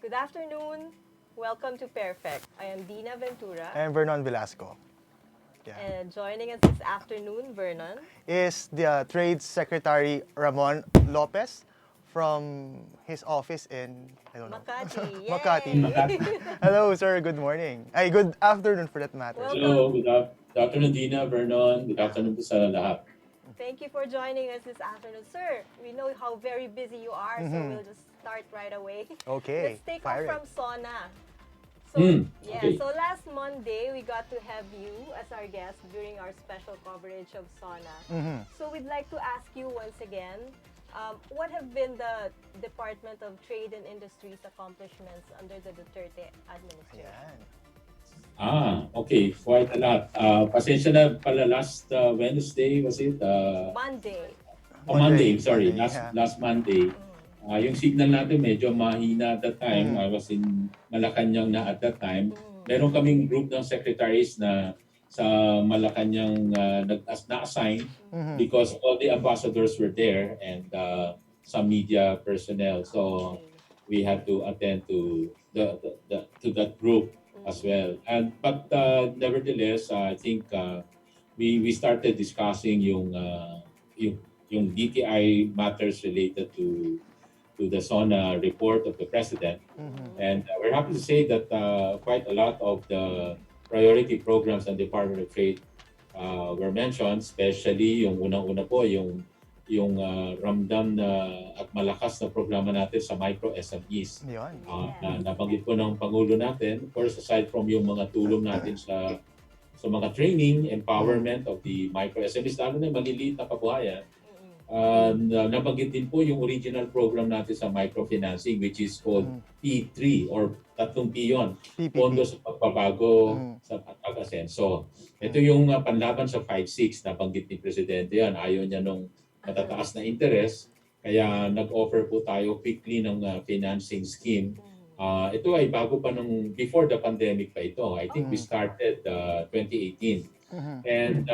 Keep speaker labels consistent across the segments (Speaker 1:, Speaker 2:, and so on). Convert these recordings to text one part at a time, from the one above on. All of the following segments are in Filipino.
Speaker 1: Good afternoon. Welcome to Pairfect. I am Dinah Ventura.
Speaker 2: And Vernon Velasco. Yeah.
Speaker 1: And joining us this afternoon, Vernon.
Speaker 2: Is the Trade Secretary Ramon Lopez from his office in, I don't know.
Speaker 1: Makati. Yay!
Speaker 2: Makati. Hello, sir. Good morning. Ay, good afternoon for that matter.
Speaker 1: Welcome.
Speaker 3: Hello, good afternoon, Dina, Vernon. Good afternoon po sa lahat.
Speaker 1: Thank you for joining us this afternoon. Sir, we know how very busy you are, so we'll just start right away.
Speaker 2: Okay.
Speaker 1: Let's take
Speaker 2: fire
Speaker 1: off from
Speaker 2: it.
Speaker 1: SONA. So,
Speaker 3: okay.
Speaker 1: so last Monday, we got to have you as our guest during our special coverage of SONA. So we'd like to ask you once again, what have been the Department of Trade and Industry's accomplishments under the Duterte administration?
Speaker 2: Yan.
Speaker 3: Okay. Quite a lot. Pasensya na pala last Wednesday, was it?
Speaker 1: Monday.
Speaker 3: Monday, sorry.
Speaker 2: Monday, yeah.
Speaker 3: Last Monday. Yung signal natin medyo mahina at that time. I was in Malacanang na at that time. Meron kaming group ng secretaries na sa Malacanang na-assign because all the ambassadors were there and some media personnel. So we had to attend to that group as well. But nevertheless, I think we started discussing yung DTI matters related to the SONA report of the President. And we're happy to say that quite a lot of the priority programs ng Department of Trade were mentioned, especially yung unang-una po, yung ramdam na at malakas na programa natin sa micro SMEs.
Speaker 2: Yan.
Speaker 3: Na nabanggit po ng Pangulo natin, of course, aside from yung mga tulong natin sa mga training, empowerment of the micro SMEs, lalo na maliliit na kabuhayan, nabanggit din po yung original program natin sa microfinancing, which is called P3 or tatlong P yun.
Speaker 2: PPP.
Speaker 3: Pondo sa pagbabago sa pag-asenso. Ito yung panlaban sa 5-6, nabanggit ni Presidente yan. Ayaw niya nung matataas na interest, kaya nag-offer po tayo quickly ng financing scheme. Ito ay bago pa nung before the pandemic pa ito. I think we started 2018. And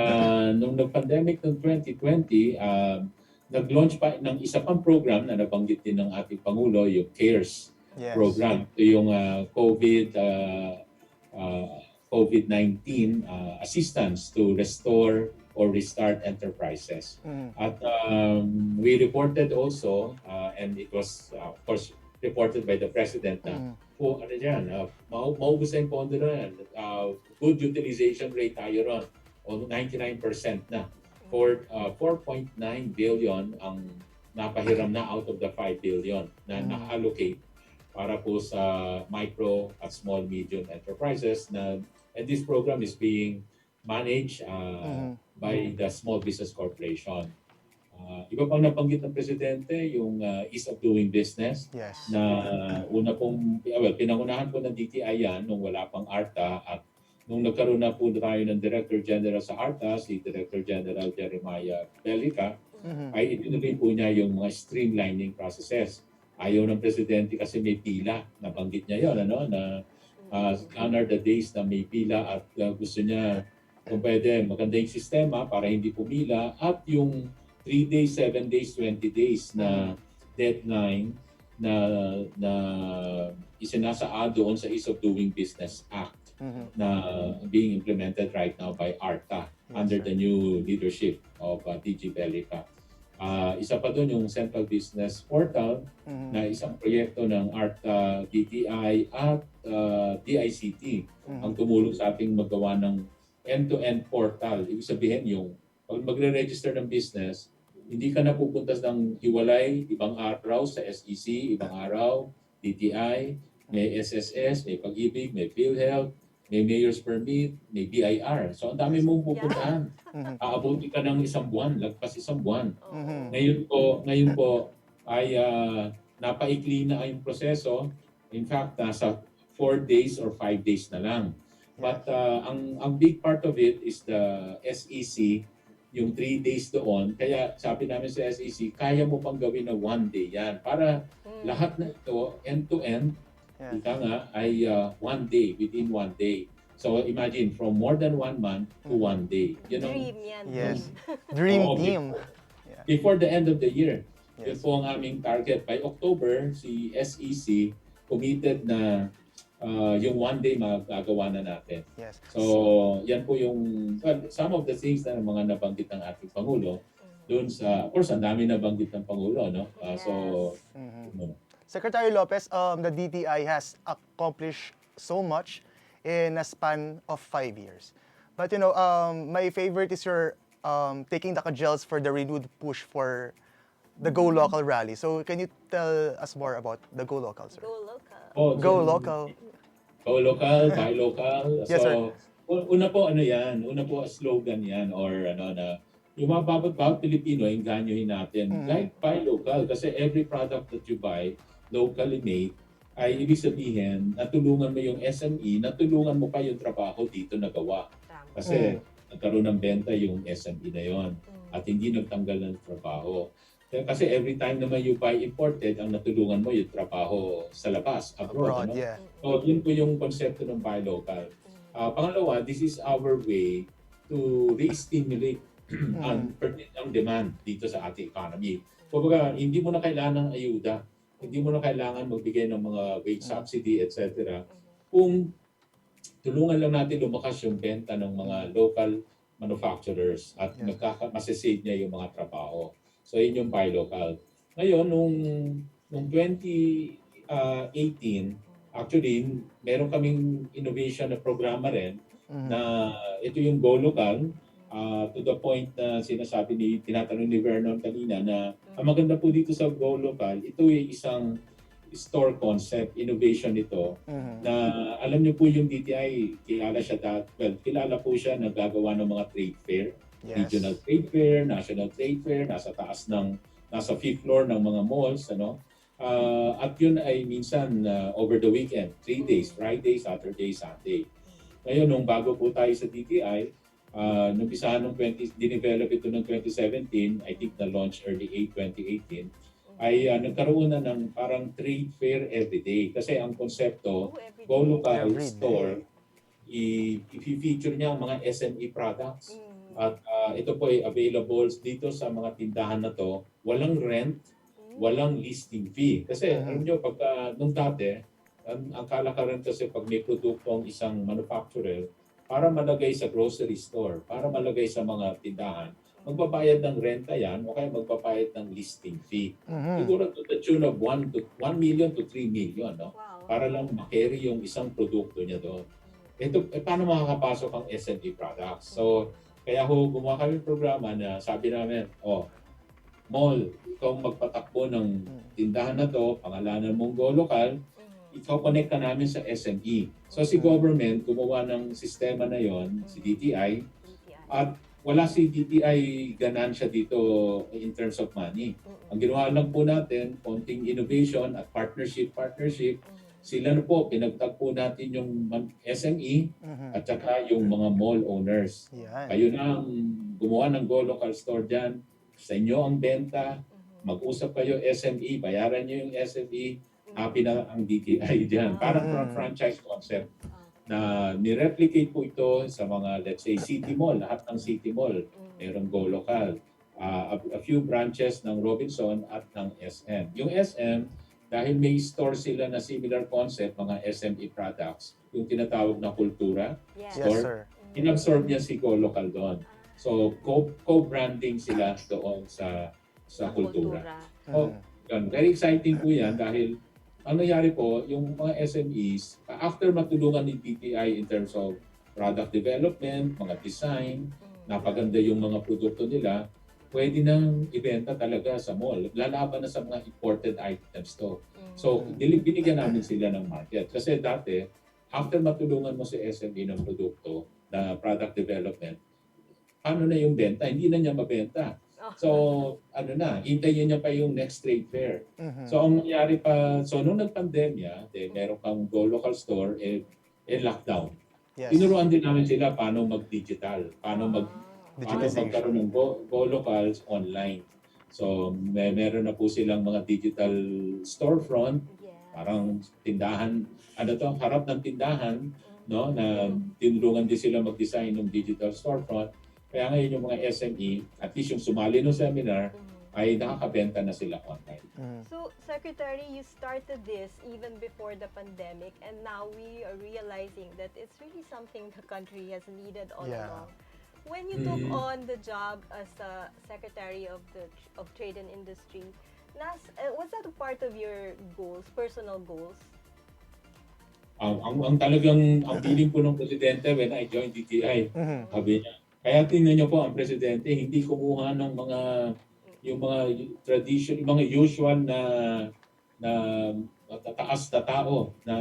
Speaker 3: nung nag-pandemic ng 2020, nag-launch pa ng isa pang program na nabanggit din ng ating Pangulo, yung CARES program. Ito yung COVID-19 assistance to restore or restart enterprises. At we reported also, and it was of course reported by the President na po, maubos na yung pondo na yan. Good utilization rate tayo ron, o 99% na. For 4.9 billion ang napahiram na out of the 5 billion na na-allocate para po sa micro at small medium enterprises and this program is being managed by the Small Business Corporation. Iba pang nabanggit ng Presidente, yung ease of doing business.
Speaker 2: Yes.
Speaker 3: Na una pong, pinangunahan po ng DTI yan nung wala pang ARTA at nung nagkaroon na po tayo ng Director General sa ARTA, si Director General Jeremiah Bellica, ay itinuloy po niya yung mga streamlining processes. Ayaw ng Presidente kasi may pila. Nabanggit niya yun, na gone are the days na may pila at gusto niya kung pwede maganda yung sistema para hindi pumila at yung 3 days, 7 days, 20 days na deadline na isinasaad doon sa Ease of Doing Business Act na being implemented right now by ARTA under the new leadership of DG Bellica. Isa pa doon yung Central Business Portal na isang proyekto ng ARTA, DTI at DICT ang tumulong sa ating magawa ng end-to-end portal. Ibig sabihin yung pag magre-register ng business, hindi ka na pupunta ng hiwalay, ibang araw sa SEC, ibang araw, DTI, may SSS, may Pag-ibig, may PhilHealth, may Mayor's Permit, may BIR. So ang dami mong pupuntahan. Aabuti ka ng isang buwan, lagpas isang buwan. Ngayon po ay napaikli na yung proseso. In fact, nasa 4 days or 5 days na lang. But ang big part of it is the SEC, yung 3 days doon. Kaya sabi namin sa SEC, kaya mo pang gawin na 1 day yan. Para lahat na ito, end-to-end, ika nga, ay 1 day, within 1 day. So imagine, from more than 1 month to 1 day. You know?
Speaker 1: Dream yan.
Speaker 2: Yes. Dream team.
Speaker 3: Before the end of the year.
Speaker 2: Yes.
Speaker 3: Yun po ang aming target. By October, si SEC committed na yung one day magagawa na natin.
Speaker 2: Yes.
Speaker 3: So, yan po yung, well, some of the things na mga nabanggit ng ating Pangulo, doon sa, of course, ang dami nabanggit ng Pangulo, no? So,
Speaker 2: Secretary Lopez, the DTI has accomplished so much in a span of 5 years. But my favorite is your taking the cudgels for the renewed push for the Go Local rally. So can you tell us more about the Go Local, sir?
Speaker 1: Go local.
Speaker 2: Go Local.
Speaker 3: Go local, buy local.
Speaker 2: Yes, sir.
Speaker 3: So, una po ano yan, una po slogan yan or ano na, yung mga bawat Pilipino, inganyohin natin. Like buy local kasi every product that you buy, locally made, ay ibig sabihin, natulungan mo yung SME, natulungan mo pa yung trabaho dito nagawa. Kasi nagkaroon ng benta yung SME na yon at hindi nagtanggal ng trabaho. Kasi every time naman you buy imported, ang natulungan mo yung trabaho sa labas, abroad. Ano?
Speaker 2: Yeah.
Speaker 3: So yun po yung konsepto ng buy local. Pangalawa, this is our way to re-stimulate ang demand dito sa ating economy. Kumbaga, hindi mo na kailangan ng ayuda. Hindi mo na kailangan magbigay ng mga wage subsidy, etc. Kung tulungan lang natin lumakas yung benta ng mga local manufacturers at masasave niya yung mga trabaho. So, yun yung buy local. Ngayon, nung 2018, actually, meron kaming innovation na programa rin na ito yung Go Local to the point na tinatanong ni Vernon kanina na ang maganda po dito sa Go Local, ito ay isang store concept, innovation ito na alam niyo po yung DTI, kilala po siya, naggagawa ng mga trade fair. Yes. Regional trade fair, national trade fair, nasa 5th floor ng mga malls, ano? At yun ay minsan over the weekend, 3 days, Friday, Saturday, Sunday. Ngayon, nung bago po tayo sa DTI, nung dinevelop ito noong 2017, I think na-launch early 2018, ay nagkaroon na ng parang trade fair everyday. Kasi ang konsepto, Go Local store, i-feature niya ang mga SME products. At ito po ay available dito sa mga tindahan na to. Walang rent, walang listing fee. Kasi alam nyo, nung dati, ang kalakaran kasi pag may produkto ang isang manufacturer, para malagay sa grocery store, para malagay sa mga tindahan, magbabayad ng renta yan o kaya magbabayad ng listing fee. Siguro to the tune of 1 million to 3 million, no? Wow. Para lang makarry yung isang produkto niya doon. Ito, paano makakapasok ang SME products? So, kaya gumawa kami programa na sabi namin, mall, ikaw magpatakbo ng tindahan na to, pangalanan mong Go Local, ikaw connect ka namin sa SME. So si government gumawa ng sistema na yon, si DTI, at wala si DTI ganansya dito in terms of money. Ang ginawa lang po natin, konting innovation at partnership, sila na po, pinagtagpo natin yung SME at saka yung mga mall owners. Kayo na ang gumawa ng Go Local store dyan. Sa inyo ang benta, mag-usap kayo SME, bayaran nyo yung SME, happy na ang DTI dyan. Parang franchise concept na nireplicate po ito sa mga, let's say, city mall. Lahat ng city mall, mayroong Go Local. A few branches ng Robinson at ng SM. Yung SM, dahil may store sila na similar concept, mga SME products, yung tinatawag na kultura store, in-absorb niya si Go Local doon. So, co-branding sila doon sa kultura. So, very exciting po yan dahil ang nangyari po, yung mga SMEs, after matulungan ni DTI in terms of product development, mga design, napaganda yung mga produkto nila, pwede nang ibenta talaga sa mall. Lalaban na sa mga imported items to. So, binigyan namin sila ng market. Kasi dati, after matulungan mo si SME ng produkto na product development, paano na yung benta? Hindi na niya mabenta. So, hintayin niya pa yung next trade fair. So, ang nangyari pa, nung nagpandemya, meron kang Go Local store, lockdown. Tinuruan din namin sila paano mag-digital, paano magkaroon ng Go Locals online. So, meron na po silang mga digital storefront, parang tindahan, harap ng tindahan, no, na tinulungan din sila mag-design ng digital storefront. Kaya ngayon yung mga SME, at least yung sumali ng seminar, ay nakakabenta na sila online.
Speaker 1: So, Secretary, you started this even before the pandemic, and now we are realizing that it's really something the country has needed all along. When you took on the job as the Secretary of Trade and Industry, was that a part of your goals, personal goals?
Speaker 3: Ang talagang ang feeling po ng presidente when I joined DTI, sabi niya, kaya tingnan niyo po ang presidente hindi kumuha ng yung mga tradition, yung mga usual na matataas na tao na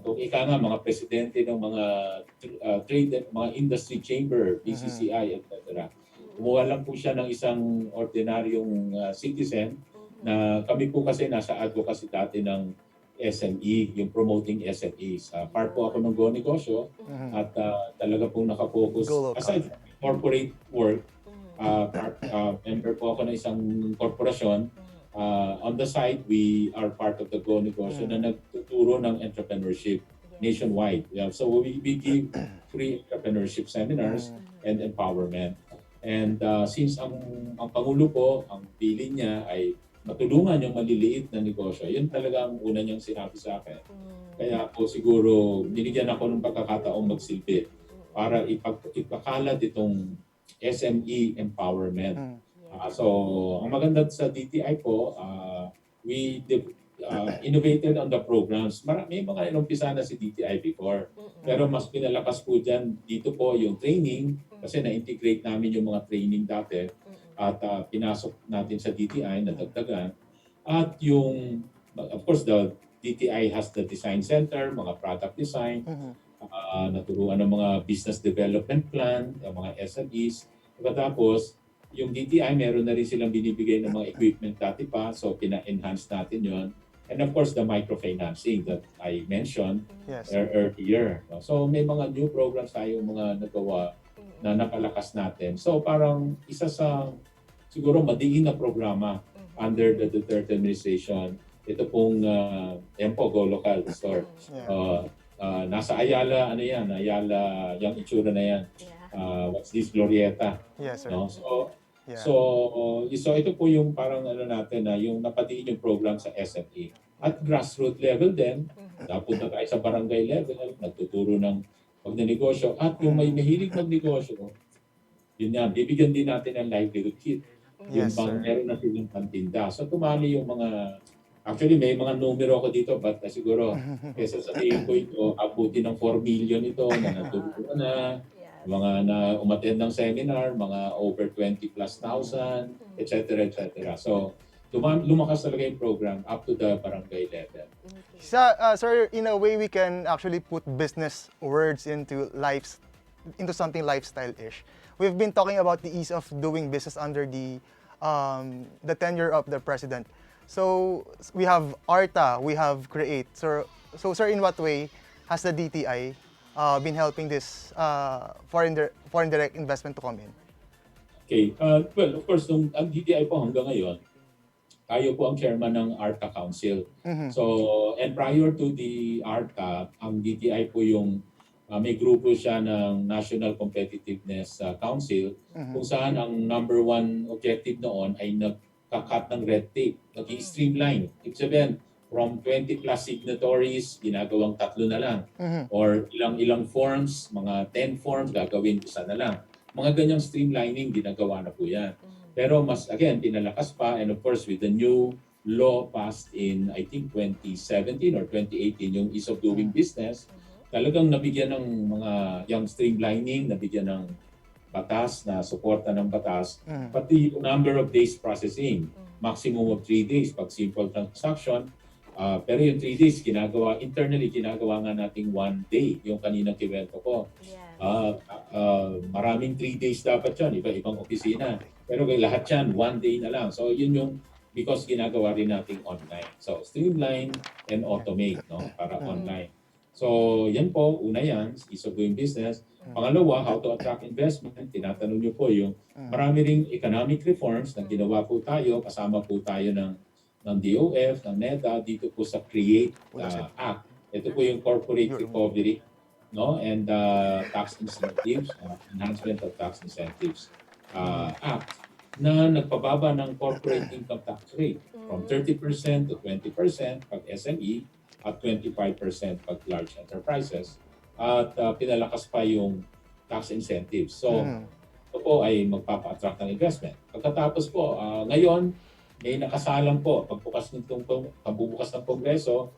Speaker 3: kung ika nga mga presidente ng mga trade, mga industry chamber, BCCI, etc. Kumuha lang po siya ng isang ordinaryong citizen na kami po kasi nasa advocacy dati ng SME, yung promoting SMEs. Part po ako ng Go Negosyo at talaga pong nakafocus aside from corporate work, member po ako ng isang korporasyon. On the side, we are part of the Go Negosyo na nagtuturo ng entrepreneurship nationwide. So we give free entrepreneurship seminars and empowerment. And since ang Pangulo po, ang feeling niya ay matulungan yung maliliit na negosyo, yun talaga ang una niyang sinabi sa akin. Kaya po siguro binigyan ako ng pagkakataong magsilbi para ipakalat itong SME empowerment. So, ang maganda sa DTI po, we innovated on the programs. May mga inumpisa na si DTI before. Pero mas pinalakas po dyan dito po yung training kasi na-integrate namin yung mga training dati at pinasok natin sa DTI na dagdagan. At yung, of course, the DTI has the design center, mga product design, naturuan ng mga business development plan, yung mga SMEs. Tapos, yung DTI, meron na rin silang binibigay ng mga equipment dati pa, so pina-enhance natin yon. And of course, the microfinancing that I mentioned earlier. So may mga new programs tayo mga nagawa na napalakas natin. So parang isa sa siguro madiin na programa under the Duterte administration. Ito pong Go Local Store. Nasa Ayala, ano yan? Ayala, yung itsura na yan. What's this, Glorieta?
Speaker 2: Yes, sir.
Speaker 3: No? So ito po yung parang natin na yung napadiin yung program sa SME. At grassroots level din, napunta tayo sa barangay level, nagtuturo ng pagnenegosyo. At yung may mahilig magnegosyo, yun yan, bibigyan din natin ng livelihood kit. Yung meron na silang pantinda. So tumali yung mga, actually may mga numero ako dito, but siguro kesa sabihin ko ito, abutin ng 4 million ito na natuturo na. Mga na umattend ng seminar, mga over 20 plus thousand, etc. etc. So, lumakas talaga yung program up to the barangay level.
Speaker 2: Sir, in a way, we can actually put business words into something lifestyle-ish. We've been talking about the ease of doing business under the tenure of the president. So, we have ARTA, we have CREATE. So sir, in what way has the DTI been helping this foreign direct investment to come in?
Speaker 3: Okay. Well, of course, ang DTI po hanggang ngayon, tayo po ang chairman ng ARTA Council. So, and prior to the ARTA, ang DTI po yung may grupo siya ng National Competitiveness Council kung saan ang number one objective noon ay nagkakat ng red tape, nag-streamline. Ibig sabihin, from 20 plus signatories, ginagawang 3 na lang. Or ilang forms, mga 10 forms, gagawin isa na lang. Mga ganyang streamlining, ginagawa na po yan. Pero mas, again, pinalakas pa. And of course, with the new law passed in, I think, 2017 or 2018, yung ease of doing business, talagang nabigyan ng mga yung streamlining, nabigyan ng batas, na suporta ng batas, pati yung number of days processing, maximum of 3 days pag simple transaction. Pero yung 3 days, internally, ginagawa nga nating 1 day, yung kaninang kiwento ko. Maraming 3 days dapat yan, iba-ibang opisina. Pero lahat yan, 1 day na lang. So yun yung, because ginagawa rin nating online. So streamline and automate, no, para online. So yan po, una yan, ease of doing business. Pangalawa, how to attract investment. Tinatanong nyo po yung marami ring economic reforms na ginawa po tayo, kasama po tayo ng DOF, ng NEDA, dito po sa CREATE Act. Ito po yung Corporate Recovery, no, and Tax Incentives, Enhancement of Tax Incentives Act. na nagpababa ng corporate income tax rate from 30% to 20% pag SME at 25% pag large enterprises. At pinalakas pa yung tax incentives. So, ito po ay magpapa-attract ng investment. Pagkatapos po, ngayon, may nakasalang po, pagbukas ng Kongreso,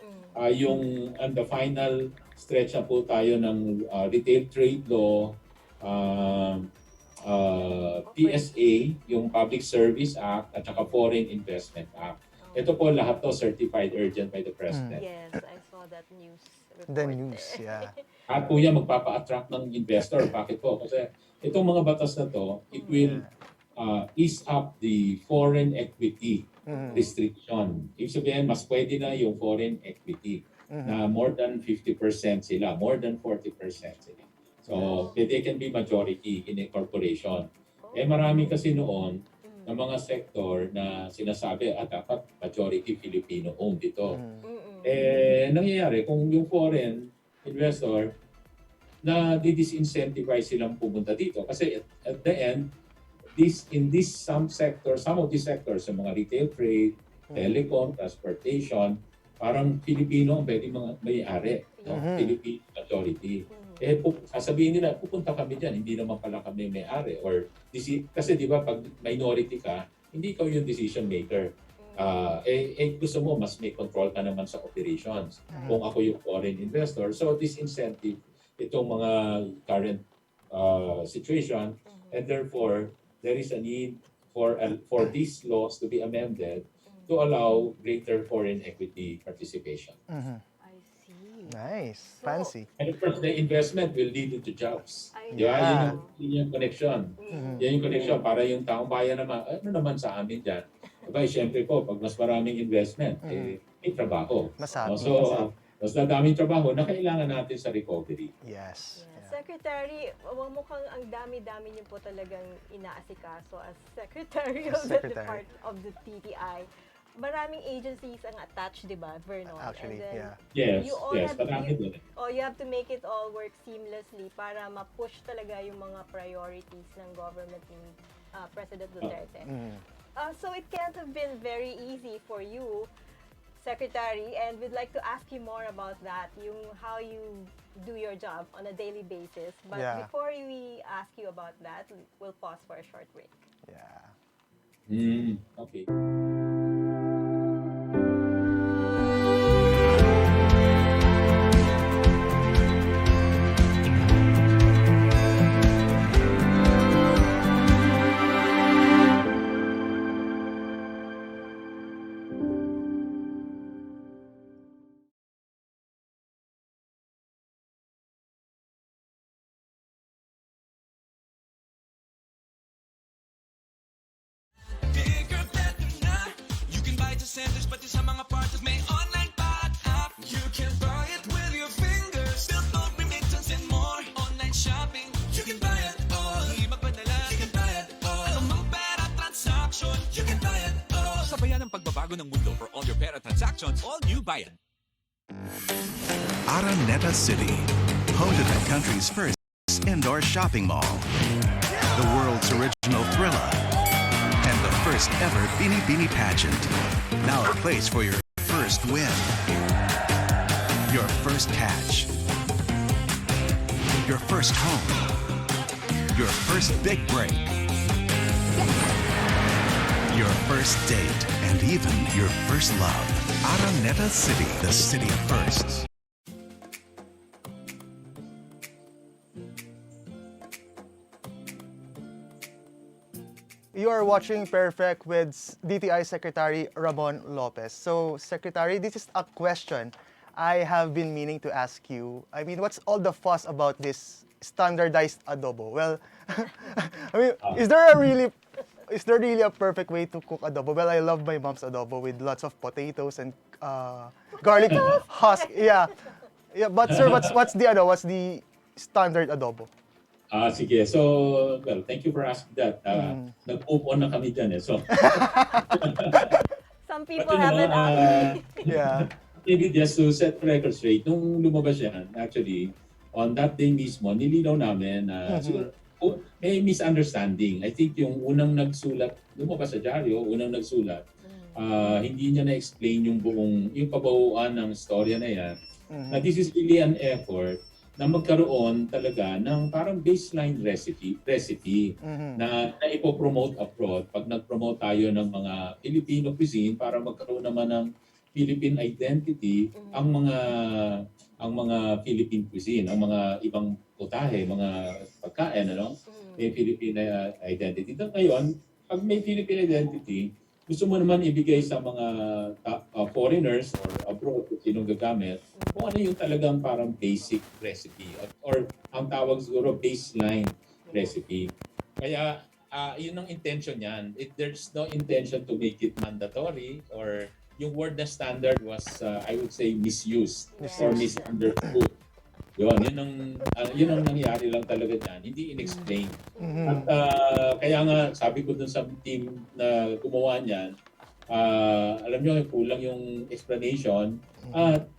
Speaker 3: yung on the final stretch na po tayo ng retail trade law, PSA, yung Public Service Act, at saka Foreign Investment Act. Ito po lahat to certified urgent by the President.
Speaker 1: Yes, I saw that news report.
Speaker 2: The news, yeah.
Speaker 3: At po yan magpapa-attract ng investor. Bakit po? Kasi itong mga batas na to, it will ease up the foreign equity restriction. Ibig sabihin, mas pwede na yung foreign equity na more than 50% sila, more than 40% sila. So, they can be majority in a corporation. Marami kasi noon ng mga sector na sinasabi at dapat majority Filipino-owned ito. Nangyayari kung yung foreign investor na di-disincentivize silang pumunta dito. Kasi at the end, some of these sectors, sa mga retail trade, telecom, transportation, parang Filipino ang pwede may-ari, no? Filipino majority. Sasabihin nila, pupunta kami dyan, hindi naman pala kami may-ari. Kasi di ba, pag minority ka, hindi ikaw yung decision maker. Gusto mo, mas may control ka naman sa operations. Kung ako yung foreign investor. So, this incentive, itong mga current situation, and therefore, there is a need for these laws to be amended to allow greater foreign equity participation.
Speaker 1: I see.
Speaker 2: Nice. Fancy.
Speaker 3: And of course, the investment will lead into jobs. Di ba? Yun yung connection. Yan yung connection para yung taong bayan naman, ano naman sa amin dyan? Diba, siyempre po, pag mas maraming investment, may trabaho.
Speaker 2: Masabi.
Speaker 3: So, mas daming trabaho na kailangan natin sa recovery.
Speaker 2: Yes.
Speaker 1: Secretary, mukhang ang dami-dami niyo po talagang inaasikaso as Secretary of the Department of the TTI. Maraming agencies ang attached, di ba, Vernon?
Speaker 2: Actually,
Speaker 3: yeah. Yes, marami din.
Speaker 1: You have to make it all work seamlessly para ma-push talaga yung mga priorities ng government ni President Duterte. So it can't have been very easy for you, Secretary, and we'd like to ask you more about that, yung how you do your job on a daily basis. But before we ask you about that, we'll pause for a short break.
Speaker 3: Yeah. Okay.
Speaker 4: Centers, pati sa mga partners may online pa at app. You can buy it with your fingers. Still no remittance and more. Online shopping, you can buy it all. Hindi magpadala, you can buy it all. Anumang pera transaction, you can buy it all.
Speaker 5: Sabayan ang pagbabago ng mundo for all your pera transactions, all new Bayan.
Speaker 6: Araneta City, home to the country's first indoor shopping mall. The world's original Thrilla. And the first ever Bini Bini pageant. Now a place for your first win. Your first catch. Your first home. Your first big break. Your first date. And even your first love. Araneta City, the city of firsts.
Speaker 2: You are watching Pairfect with DTI Secretary Ramon Lopez. So, Secretary, this is a question I have been meaning to ask you. I mean, what's all the fuss about this standardized adobo? Well, I mean, is there really a perfect way to cook adobo? Well, I love my mom's adobo with lots of potatoes and garlic husk. Yeah, but sir, what's the standard adobo?
Speaker 3: Sige. So, well, thank you for asking that. Nag-move on na kami dyan eh. So,
Speaker 1: some people haven't asked me.
Speaker 3: Maybe just to set record straight, nung lumabas yan, actually, on that day mismo, nilinaw namin, siguro, may misunderstanding. I think yung unang nagsulat, lumabas sa dyaryo, unang nagsulat, hindi niya na-explain yung kabuuan ng storya na yan. Na this is really an effort na magkaroon talaga ng parang baseline recipe na ipopromote abroad. Pag nag-promote tayo ng mga Filipino cuisine para magkaroon naman ng Philippine identity, ang mga Philippine cuisine, ang mga ibang putahe, mga pagkain, may Philippine identity. Ngayon, pag may Philippine identity, gusto mo naman ibigay sa mga foreigners or abroad kung sinong gagamit, kung ano yung talagang parang basic recipe or ang tawag siguro baseline recipe. Kaya yun ang intention niyan. There's no intention to make it mandatory or yung word na standard was, I would say, misused or misunderstood. Yun ang nangyari lang talaga dyan. Hindi in-explain. At kaya nga, sabi ko dun sa team na gumawa niyan, alam nyo, kulang yung explanation at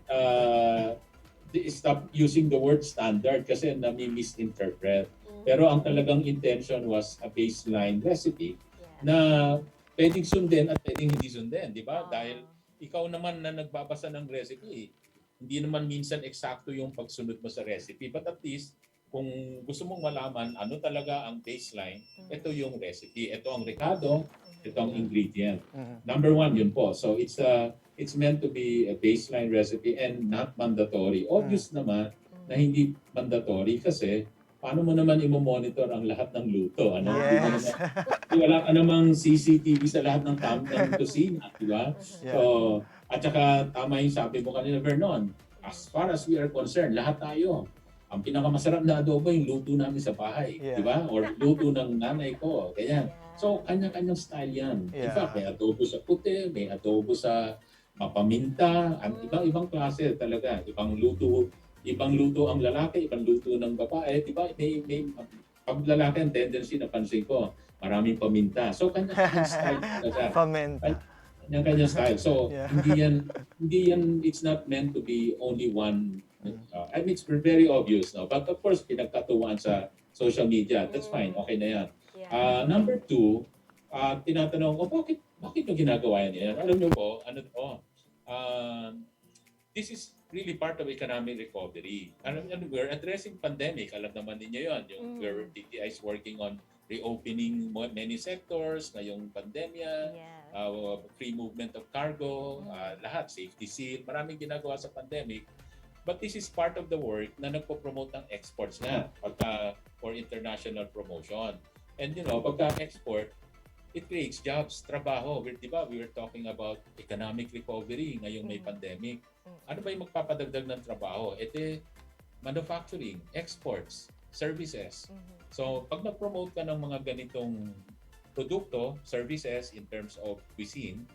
Speaker 3: stop using the word standard kasi nami-misinterpret. Pero ang talagang intention was a baseline recipe na pwedeng sundin at pwedeng hindi sundin, di ba? Dahil ikaw naman na nagbabasa ng recipe, hindi naman minsan eksakto yung pagsunod mo sa recipe. But at least, kung gusto mong malaman ano talaga ang baseline, ito yung recipe. Ito ang rekado, ito ang ingredient. Number 1, yun po. So it's meant to be a baseline recipe and not mandatory. Obvious naman na hindi mandatory kasi paano mo naman i-monitor ang lahat ng luto?
Speaker 2: Yes.
Speaker 3: Wala ka namang CCTV sa lahat ng kusina, di ba? So, at saka tama yung sabi mo kanina, Vernon, as far as we are concerned, lahat tayo, ang pinakamasarap na adobo yung luto namin sa bahay, di ba? Or luto ng nanay ko, ganyan. So, kanya-kanyang style yan. In fact, may adobo sa puti, may adobo sa mapaminta, ang ibang klase talaga. Ibang luto ang lalaki, ibang luto ng babae, di ba? May pag lalaki ang tendency, napansin ko, maraming paminta. So, kanya-kanyang style talaga.
Speaker 2: Paminta.
Speaker 3: Kanya-kanyang style. So, hindi yan, it's not meant to be only one. I mean, it's very obvious, no? But of course, pinagkatuwaan sa social media. That's fine. Okay na yan. Number 2, tinatanong ko, bakit nyo ginagawa yan? Alam nyo po, this is really part of economic recovery. We're addressing pandemic. Alam naman ninyo yun. Where DTI is working on reopening many sectors, ngayong pandemya, free movement of cargo, lahat, safety seal, maraming ginagawa sa pandemic. But this is part of the work na nagpo-promote ng exports nga for international promotion. And pagka-export, it creates jobs, trabaho. Di ba? We were talking about economic recovery ngayong may pandemic. Ano ba yung magpapadagdag ng trabaho? Ito, manufacturing, exports, services. So, pag nag-promote ka ng mga ganitong produkto, services in terms of cuisine,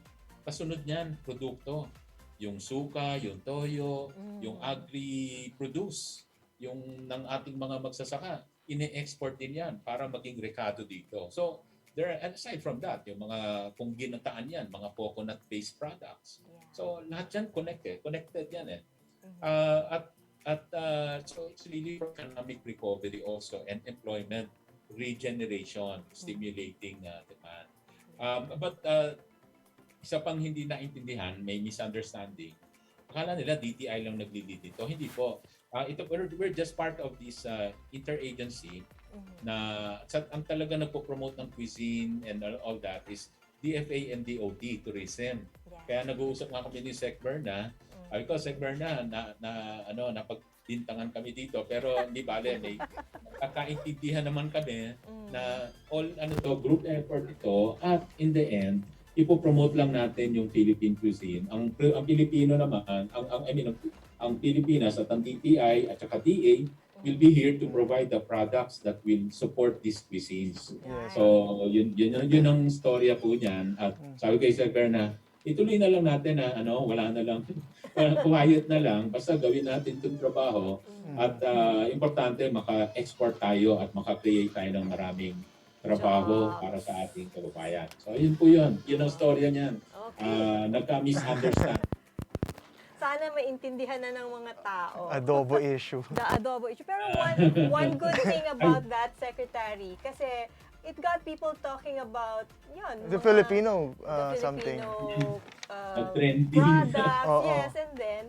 Speaker 3: kasunod niyan, produkto. Yung suka, yung toyo, yung agri-produce, yung ng ating mga magsasaka, ine-export din yan para maging rekado dito. So, aside from that, yung mga kung ginataan yan, mga coconut-based products. So, lahat yan connected yan eh. So it's really for economic recovery also and employment regeneration, stimulating demand. But isa pang hindi naintindihan, may misunderstanding. Akala nila DTI lang nagli-lead dito. Hindi po. We're just part of this interagency na ang talaga nagpo-promote ng cuisine and all that is DFA and DOT, tourism. Kaya nag-uusap nga kami ni Sec.Ramon. Sabi ko, Sec.Ramon, napagbintangan kami dito, pero hindi bale, may kakaintindihan naman kami na group effort ito, at in the end, ipopromote lang natin yung Philippine cuisine. Ang Pilipino naman, ang Pilipinas at ang DTI at saka TA will be here to provide the products that will support these cuisines. So, yun ang storya po niyan. At sabi kay Sir na, ituloy na lang natin na wala na lang, quiet na lang, basta gawin natin itong trabaho. At importante, maka-export tayo at maka-create tayo ng maraming trabaho para sa ating kababayan. So, yun po yun. Yun ang storya niyan. Nagka-misunderstand.
Speaker 1: sana maintindihan na ng mga tao.
Speaker 2: Adobo issue.
Speaker 1: The adobo issue. Pero one good thing about that, Secretary, kasi it got people talking about yun,
Speaker 2: The
Speaker 1: mga-
Speaker 2: Filipino
Speaker 1: the
Speaker 2: something.
Speaker 1: Filipino
Speaker 3: Trending.
Speaker 1: products,
Speaker 2: Oo.
Speaker 1: yes, and then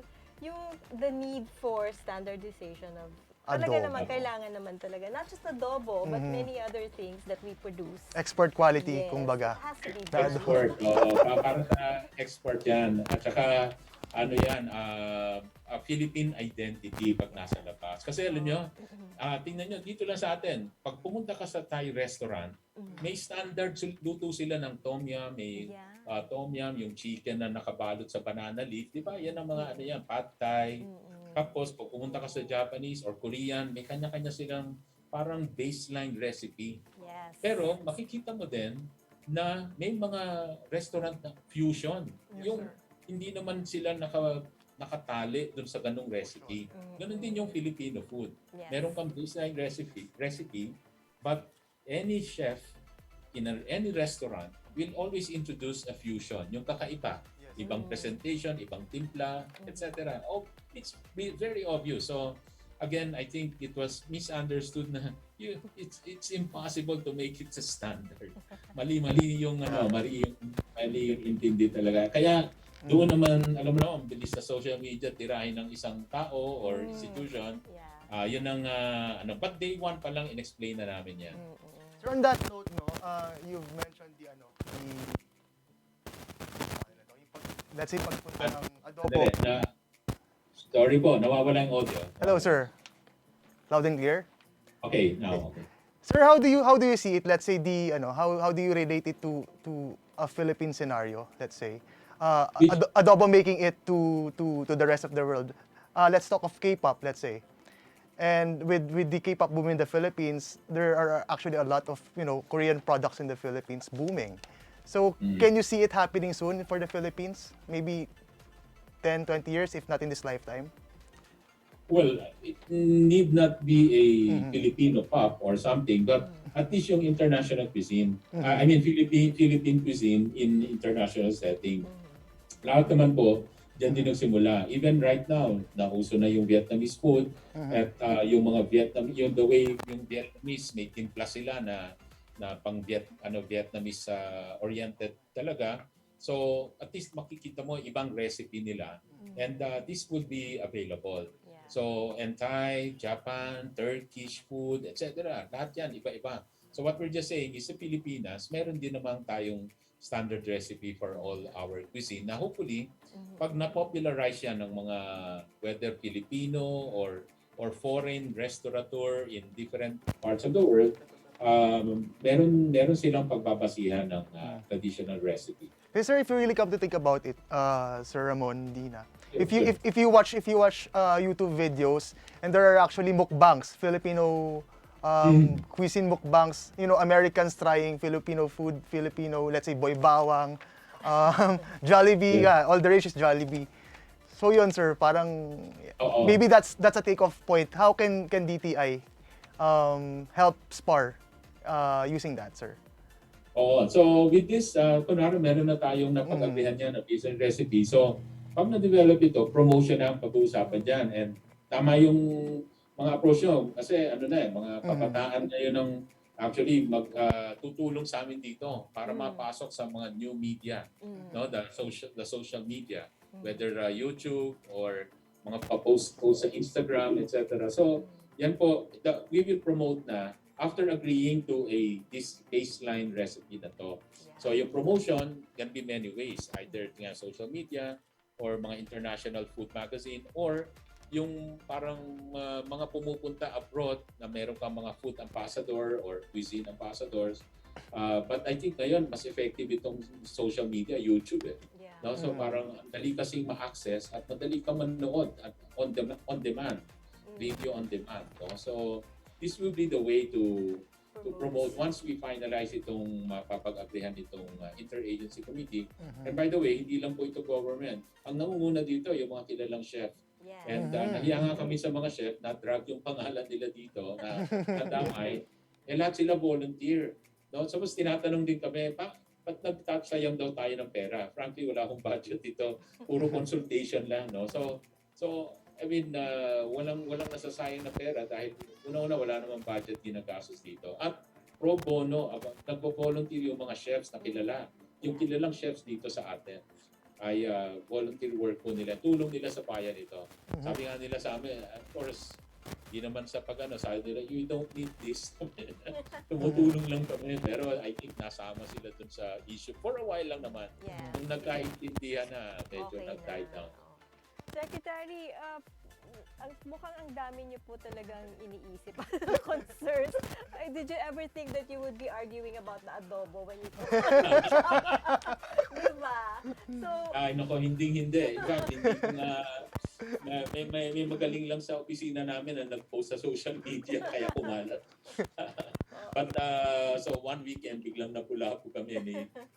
Speaker 1: the need for standardization of talaga
Speaker 2: Adobo.
Speaker 1: naman, kailangan naman talaga. Not just adobo, but many other things that we produce.
Speaker 2: Export quality,
Speaker 1: Yes,
Speaker 2: kumbaga.
Speaker 1: it has to be
Speaker 2: That-
Speaker 1: done.
Speaker 3: Export, para sa export yan. At saka, ano yan, a Philippine identity pag nasa labas. Kasi alam nyo, tingnan nyo, dito lang sa atin, pag pumunta ka sa Thai restaurant, may standard luto sila ng tom yum, may
Speaker 1: Yeah.
Speaker 3: tom yum, yung chicken na nakabalot sa banana leaf, di ba? Yan ang mga ano yan, pad thai. Tapos, pag pumunta ka sa Japanese or Korean, may kanya-kanya silang parang baseline recipe.
Speaker 1: Yes.
Speaker 3: Pero makikita mo din na may mga restaurant na fusion. Yung hindi naman sila nakatali dun sa ganung recipe. Ganun din yung Filipino food.
Speaker 1: Yes.
Speaker 3: Meron kang baseline recipe, but any chef in any restaurant will always introduce a fusion, yung kakaiba. Ibang presentation, ibang timpla, etc. Oh, it's very obvious. So, again, I think it was misunderstood na it's impossible to make it a standard. Mali yung mali yung intindi talaga. Kaya doon naman, alam mo naman, bilis sa social media tirahin ng isang tao or institution.
Speaker 1: Yeah.
Speaker 3: Yun ang but day one pa lang in-explain na namin yan.
Speaker 2: So on that note, you've mentioned let's say pagpunta ng adobo.
Speaker 3: Sandali, sorry po, nawawala yung audio.
Speaker 2: Hello, sir. Loud and clear.
Speaker 3: Okay, now okay.
Speaker 2: Sir, how do you see it? Let's say how do you relate it to a Philippine scenario? Let's say adobo making it to the rest of the world. Let's talk of K-pop. Let's say, and with the K-pop boom in the Philippines, there are actually a lot of Korean products in the Philippines booming. So can you see it happening soon for the Philippines? Maybe 10, 20 years, if not in this lifetime.
Speaker 3: Well, it need not be a Filipino pop or something, but at least yung international cuisine. I mean, Philippine cuisine in international setting. Lahat naman po, dyan din nagsimula. Even right now, nauso na yung Vietnamese food at yung mga the way yung Vietnamese, may timpla sila na pang Vietnamese oriented talaga. So at least makikita mo ibang recipe nila and this would be available.
Speaker 1: Yeah.
Speaker 3: So and Thai, Japan, Turkish food, etc. Lahat yan iba-iba. So what we're just saying is sa Pilipinas, meron din naman tayong standard recipe for all our cuisine na hopefully pag na-popularize yan ng mga whether Filipino or foreign restaurateur in different parts of the world, meron silang pagbabasihan ng traditional recipe.
Speaker 2: Hey, sir, if you really come to think about it, Sir Ramon, Dinah, if you watch YouTube videos and there are actually mukbangs, Filipino cuisine mukbangs, Americans trying Filipino food, let's say boy bawang, Jollibee, all the rage is Jollibee. So yun, sir, parang maybe that's a take-off point. How can DTI help spar using that, sir?
Speaker 3: So with this, kunwari meron na tayong napag-agrihan niya na piece and recipe. So pag na-develop ito, promotion na ang pag-uusapan dyan. And tama yung mga approach nyo. Kasi mga kabataan ngayon ng actually tutulong sa amin dito para mapasok sa mga new media, the social media, whether YouTube or mga pa-post sa Instagram, etc. So yan po, we will promote na after agreeing to this baseline recipe na to. So yung promotion can be many ways, either social media or mga international food magazine or yung parang mga pumupunta abroad na meron kang mga food ambassador or cuisine ambassadors. But I think ngayon mas effective itong social media, YouTube . No? So parang dali kasing ma-access at madali ka manood at on demand, video on demand. No? So this will be the way to promote once we finalize itong mapapag-agrihan itong interagency committee. And by the way, hindi lang po ito government. Ang nangunguna dito yung mga kilalang chef.
Speaker 1: Yeah.
Speaker 3: And nahiya nga kami sa mga chef na drag yung pangalan nila dito na nadamay. Lahat sila volunteer. No? So mas tinatanong din kami, ba't nagtatsayang daw tayo ng pera? Frankly, wala akong budget dito. Puro consultation lang, no? So I mean, walang nasasayang na pera dahil una-una wala namang budget ginagastos dito. At pro bono, nagpo-volunteer yung mga chefs na kilala. Yung kilalang chefs dito sa atin ay volunteer work po nila. Tulong nila sa bayan ito. Sabi nga nila sa amin, of course, di naman sa sabi nila, you don't need this. Tumutulong lang kami. Pero I think nasama sila dun sa issue. For a while lang naman.
Speaker 1: Yeah.
Speaker 3: Nung nagkaintindihan na, medyo nag-die down.
Speaker 1: Secretary, mukhang ang dami niyo po talagang iniisip concerns. Did you ever think that you would be arguing about the adobo when you talk? Diba? So,
Speaker 3: Ay, nako, hindi. In fact, hindi ko na may magaling lang sa opisina namin na nag-post sa social media kaya kumalat. But so one weekend biglang napula po kami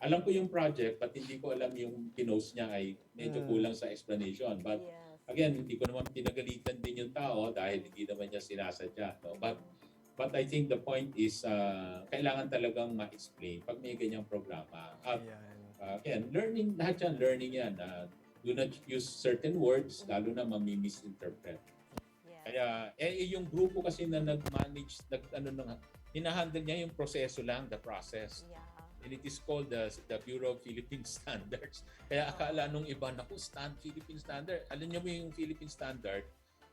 Speaker 3: alam ko yung project but hindi ko alam yung pinost niya ay medyo kulang sa explanation. But
Speaker 1: yes.
Speaker 3: again, hindi ko naman pinagalitan din yung tao dahil hindi naman niya sinasadya, no? But I think the point is kailangan talagang ma-explain pag may ganyang programa. At again, lahat yan, learning yan. Do not use certain words, lalo na mami-misinterpret.
Speaker 1: Yeah.
Speaker 3: Kaya, yung grupo kasi na nag-manage, hinahandle niya yung proseso lang, the process.
Speaker 1: Yeah.
Speaker 3: And it is called the Bureau of Philippine Standards. Kaya akala nung iba, naku, Philippine Standard. Alam niyo mo yung Philippine Standard,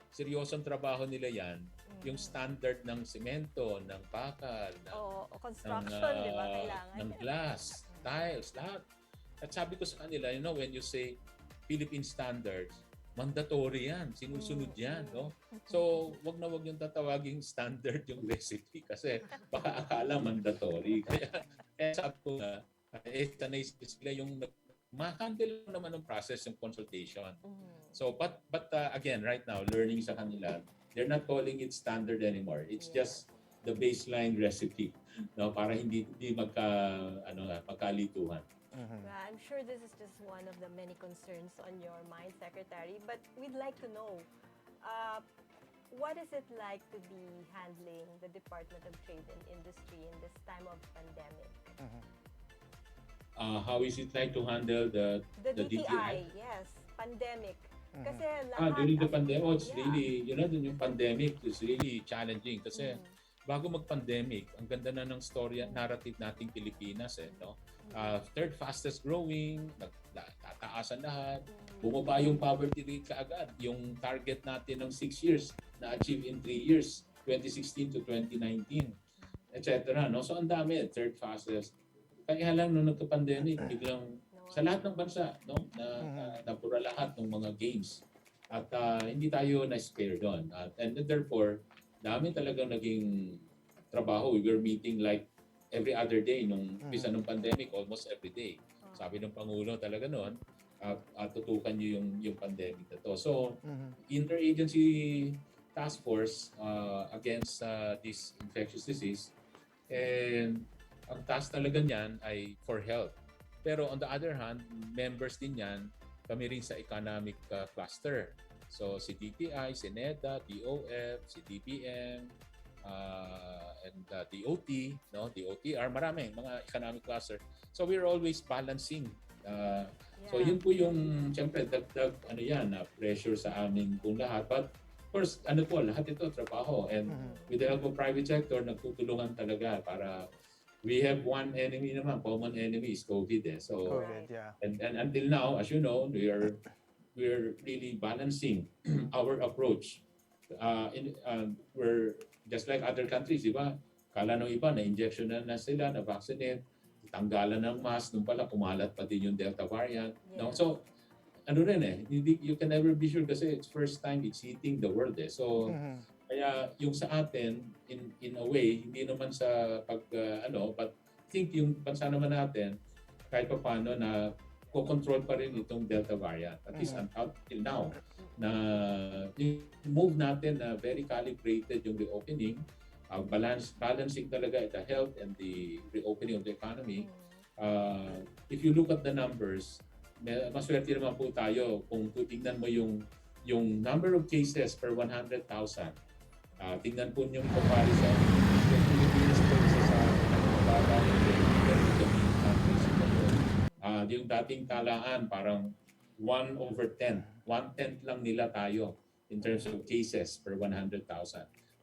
Speaker 3: seryosong trabaho nila yan. Yung standard ng semento, ng bakal,
Speaker 1: construction, di ba? Kailangan.
Speaker 3: ng glass, tiles, lahat. At sabi ko sa kanila, when you say Philippine Standards, mandatory yan, sinusunod yan, no? So, wag yung tatawaging standard yung recipe kasi baka akala mandatory. Kaya sabi ko na, sanay sila yung ma-handle naman ng process yung consultation. So, but again, right now, learning sa kanila, they're not calling it standard anymore. It's just the baseline recipe, no? Para hindi magkalituhan.
Speaker 1: I'm sure this is just one of the many concerns on your mind, Secretary. But we'd like to know, what is it like to be handling the Department of Trade and Industry in this time of pandemic?
Speaker 3: How is it like to handle the DTI?
Speaker 1: Yes, pandemic. Kasi lahat
Speaker 3: during the pandemic, it's really, yung pandemic is really challenging kasi bago mag-pandemic, ang ganda na ng story at narrative nating Pilipinas, no? Third fastest growing, tataasan lahat, bumaba yung poverty rate kaagad. Yung target natin ng 6 years na-achieve in 3 years, 2016 to 2019, etc. No? So ang dami, third fastest. Kaya lang nung nagka-pandemic, biglang sa lahat ng bansa, no? Napura lahat ng mga games. At hindi tayo na-spare doon. And therefore, dami talagang naging trabaho. We were meeting like every other day nung umpisa ng pandemic, almost every day. Sabi ng Pangulo talaga noon, tutukan niyo yung pandemic na to. So, interagency task force against this infectious disease, and ang task talaga niyan ay for health. Pero on the other hand, members din yan, kami rin sa economic cluster. So, si DTI, si NEDA, DOF, si DBM, and DOT, no? DOTR, marami mga economic cluster. So we're always balancing. So yun po yung siyempre dagdag pressure sa amin kung lahat. But of course, lahat ito trabaho, and with the help of private sector, nagtutulungan talaga para we have one enemy naman, common enemy is COVID. So and until now, as you know, we're really balancing our approach. We're just like other countries, di ba? Kala nung iba, na-injection na sila, na-vaccinate, tanggalan ng mask, nung pala kumalat pa din yung Delta variant. No? So, you can never be sure kasi it's first time it's hitting the world. So, kaya yung sa atin, in a way, hindi naman sa but I think yung bansa naman natin, kahit pa paano na ko-control pa rin itong Delta variant. At least until now, na yung move natin na very calibrated yung reopening, balancing talaga the health and the reopening of the economy. If you look at the numbers, maswerte naman po tayo kung titingnan mo yung number of cases per 100,000. Tingnan po yung comparison. Yung Pilipinas po isa sa mababa ng countries in the world. Yung dating talaan, parang 1/10. 1/10 lang nila tayo in terms of cases per 100,000.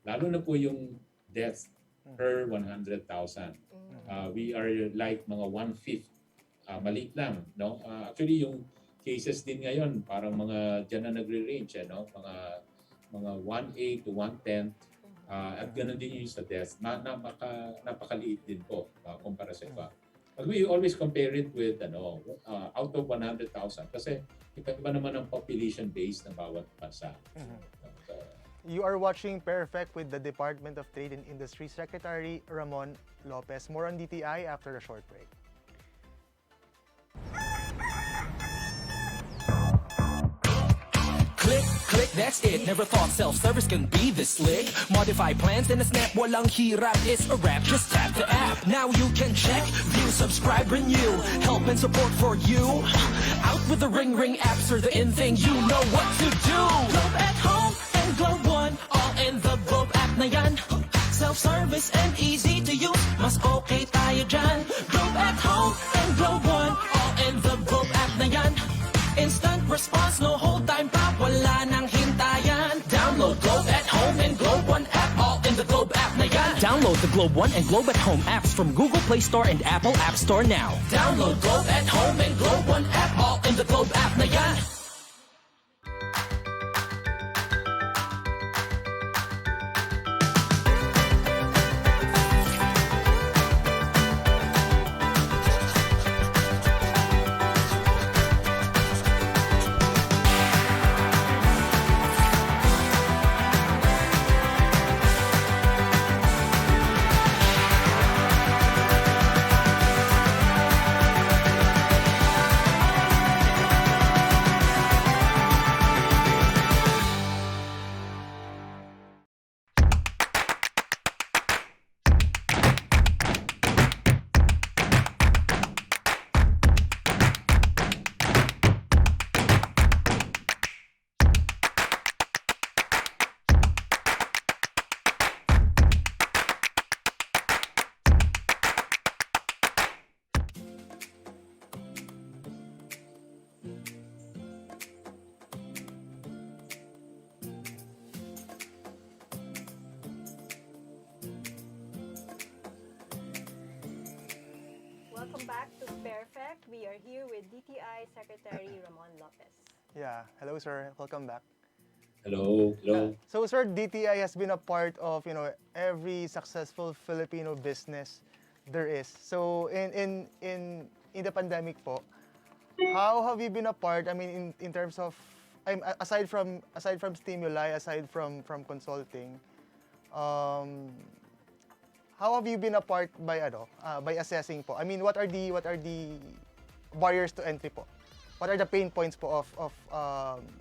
Speaker 3: Lalo na po yung deaths per 100,000. We are like mga 1/5. Maliit lang, no? Actually, yung cases din ngayon, parang mga dyan na nagre-range, no? Mga 1/8 to 1/10. At ganoon din yung sa deaths. Napakaliit din po kumpara sa iba. But we always compare it with out of 100,000 kasi iba naman ang population base ng bawat bansa.
Speaker 2: You are watching Pairfect with the Department of Trade and Industry Secretary Ramon Lopez. More on DTI after a short break.
Speaker 4: Click, click, that's it. Never thought self-service can be this slick. Modify plans in a snap, walang hirap, it's a wrap. Just tap the app. Now you can check, view, subscribe, renew. Help and support for you. Out with the ring apps are the in thing, you know what to do. Globe at home and Globe One, all in the Globe app na yan. Self-service and easy to use, mas okay tayo dyan. Globe at home and Globe One, all in the Globe app na yan. Instant response, no hold time pa, wala nang hintayan. Download Globe at Home and Globe One app, all in the Globe app na yan.
Speaker 7: Download the Globe One and Globe at Home apps from Google Play Store and Apple App Store now.
Speaker 4: Download Globe at Home and Globe One app, all in the Globe app na yan.
Speaker 1: Welcome back to Pairfect. We are here with DTI Secretary Ramon Lopez.
Speaker 2: Yeah, hello sir, welcome back.
Speaker 3: Hello.
Speaker 2: So sir, DTI has been a part of every successful Filipino business there is. So in the pandemic po, how have you been a part? I mean in terms of aside from stimuli, aside from consulting, how have you been a part by assessing po? I mean, what are the barriers to entry po? What are the pain points po of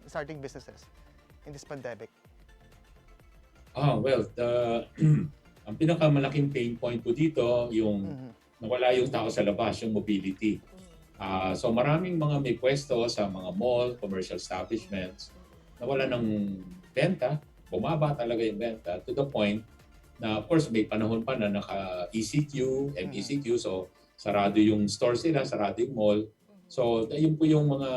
Speaker 2: starting businesses in this pandemic?
Speaker 3: Well, ang pinakamalaking pain point po dito yung nawala yung tao sa labas, yung mobility. So maraming mga may pwesto sa mga mall, commercial establishments, nawala ng benta, bumaba talaga yung benta to the point na of course may panahon pa na naka-ECQ, MECQ, so sarado yung store sila, sarado yung mall. So yun po yung mga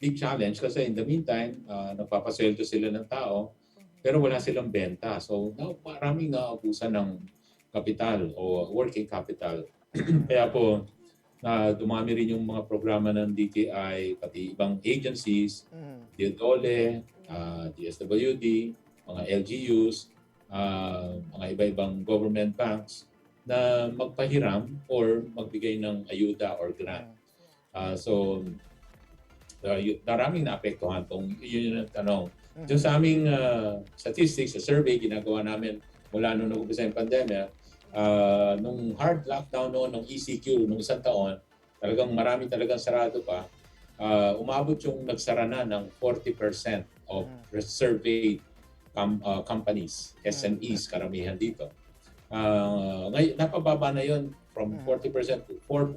Speaker 3: big challenge kasi in the meantime, nagpapasweldo sila ng tao pero wala silang benta. So maraming naubusan ng kapital o working capital. Kaya po dumami rin yung mga programa ng DTI, pati ibang agencies, DOLE, DSWD, mga LGUs, mga iba-ibang government banks na magpahiram or magbigay ng ayuda or grant. So, maraming naapektuhan kung yun yung tanong. Yung sa aming statistics, sa survey, ginagawa namin mula nung nag-umpisa yung pandemya, nung hard lockdown noon, nung ECQ, nung isang taon, talagang marami talagang sarado pa, umabot yung nagsara na ng 40% of surveyed companies, SMEs, karamihan dito. Ngayon, napababa na yun from 40% to 4%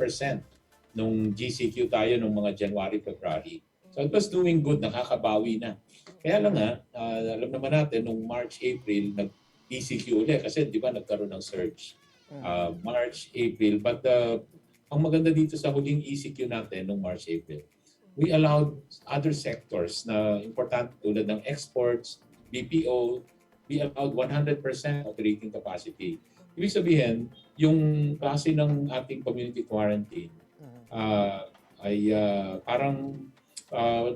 Speaker 3: nung GCQ tayo nung mga January, February. So it was doing good, nakakabawi na. Kaya lang alam naman natin, nung March, April, nag-ECQ ulit kasi di ba nagkaroon ng surge. March, April, but ang maganda dito sa huling ECQ natin noong March, April, we allowed other sectors na important tulad ng exports, BPO, we allowed 100% operating capacity. Ibig sabihin, yung klase ng ating community quarantine ay parang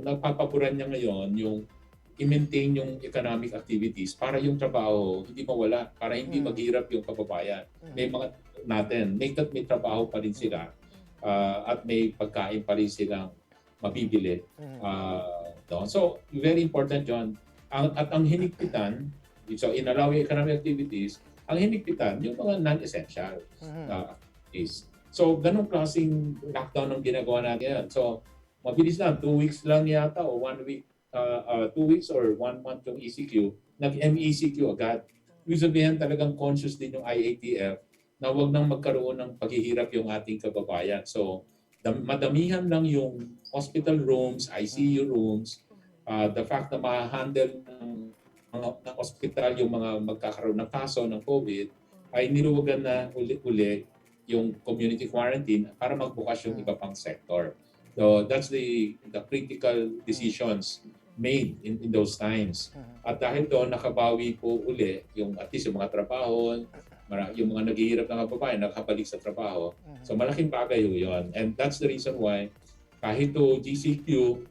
Speaker 3: nagpapapuran niya ngayon yung i-maintain yung economic activities para yung trabaho hindi mawala, para hindi maghirap yung kababayan. May mga natin, may trabaho pa rin sila at may pagkain pa rin silang mabibili. So, very important yun. Ang hinigpitan, so in allowing economic activities, ang hinigpitan yung mga non-essential activities. So, ganong klaseng lockdown ang ginagawa natin yan. So, mabilis lang, 2 weeks lang yata o 1 week, 2 weeks or 1 month yung ECQ, nag-MECQ agad. Ibig sabihin talagang conscious din yung IATF na huwag nang magkaroon ng paghihirap yung ating kababayan. So, madamihan lang yung hospital rooms, ICU rooms, the fact na ma-handle ng hospital yung mga magkakaroon ng kaso ng COVID, ay niluwagan na uli-uli yung community quarantine para magbukas yung iba pang sector. So that's the critical decisions made in those times. At dahil doon, nakabawi po uli yung at least yung mga trabaho, yung mga naghihirap na kababayan, nakabalik sa trabaho. So malaking bagay yun. And that's the reason why kahit to GCQ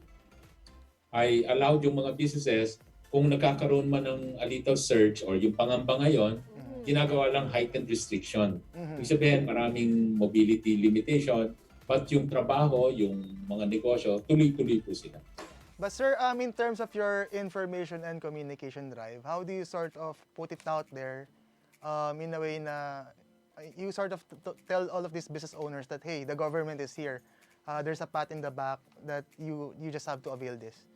Speaker 3: ay allowed yung mga businesses kung nagkakaroon man ng a little surge or yung pangamba ngayon, ginagawa lang heightened restriction. Ibig sabihin, maraming mobility limitation, but yung trabaho, yung mga negosyo, tuloy-tuloy po sila.
Speaker 2: But sir, in terms of your information and communication drive, how do you sort of put it out there in a way na you sort of tell all of these business owners that, hey, the government is here. There's a pat in the back that you just have to avail this.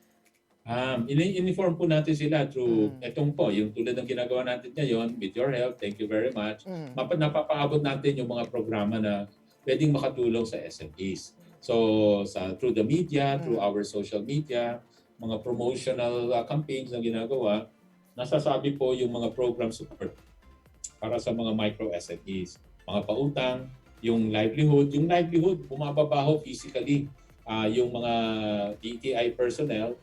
Speaker 3: In-inform po natin sila through etong po, yung tulad ng ginagawa natin ngayon, with your help, thank you very much. Napapaabot natin yung mga programa na pwedeng makatulong sa SMEs. So, through the media, through our social media, mga promotional campaigns na ginagawa, nasasabi po yung mga program support para sa mga micro SMEs, mga pautang, yung livelihood. Yung livelihood, bumababaho physically. Yung mga DTI personnel,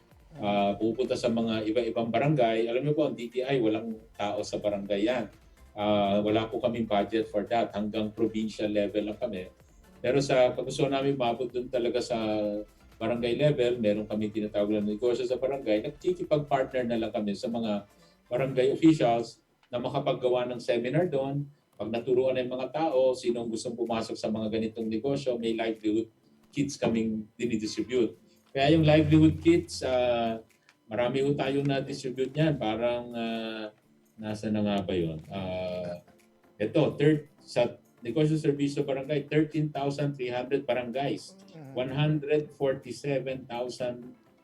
Speaker 3: pupunta sa mga iba-ibang barangay. Alam niyo po, ang DTI, walang tao sa barangay yan. Wala po kaming budget for that. Hanggang provincial level lang kami. Pero pag gusto namin mabot dun talaga sa barangay level, meron kami tinatawag na negosyo sa barangay, nagkikipag-partner na lang kami sa mga barangay officials na makapaggawa ng seminar doon. Pag naturuan na yung mga tao, sinong gustong pumasok sa mga ganitong negosyo, may livelihood kits kaming dinidistribute. Kaya yung livelihood kits, marami ho tayong na-distribute niyan. Parang, nasa na nga ba yun? Sa negosyo service sa barangay, 13,300 barangays, 147,000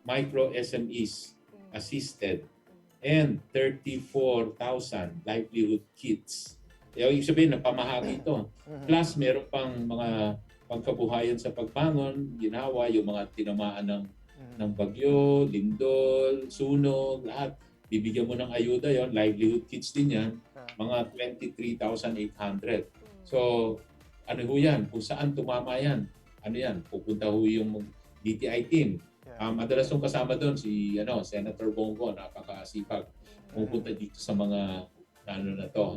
Speaker 3: micro SMEs assisted, and 34,000 livelihood kits. Ibig sabihin, napamahagi ito. Plus, meron pang mga pagkabuhayan sa pagbangon, ginawa, yung mga tinamaan ng bagyo, lindol, sunog, lahat. Bibigyan mo ng ayuda yon, livelihood kits din yan, mga 23,800. So, ano ho yan? Kung saan tumama yan? Ano yan? Pupunta ho yung DTI team. Madalas yung kasama doon si Senator Bongo, napakasipag. Pupunta dito sa mga